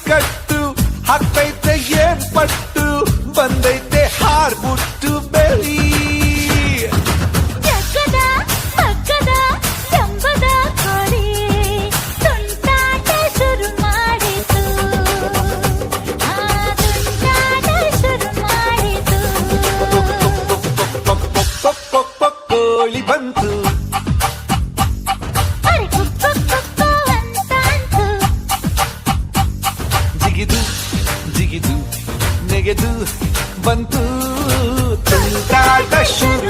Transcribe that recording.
ಕಟ್ಟು ಹಾಕ್ತೈತೆ ಏನ್ ಪಟ್ಟು ಬಂದೈತೆ ಹಾರ್ಬಿಟ್ಟು ಬೆಳಿ ಜಗ್ಗದ ಮಗ್ಗದ ಜಂಬದ ಕೋಳಿ ತುಂಟಾಟ ಶುರು ಮಾಡಿತು ತುಂಟಾಟ ಶುರು ಮಾಡಿತು ಕೋಳಿ ಬಂತು ಅರೆ ಕುಕ್ಕು ಕುಕ್ಕು ಅಂತಾಂತು ಜಿಗಿದು ಜಿಗಿದು ನೆಗೆದು ಬಂತು ತುಂಟಾಟ ಶುರು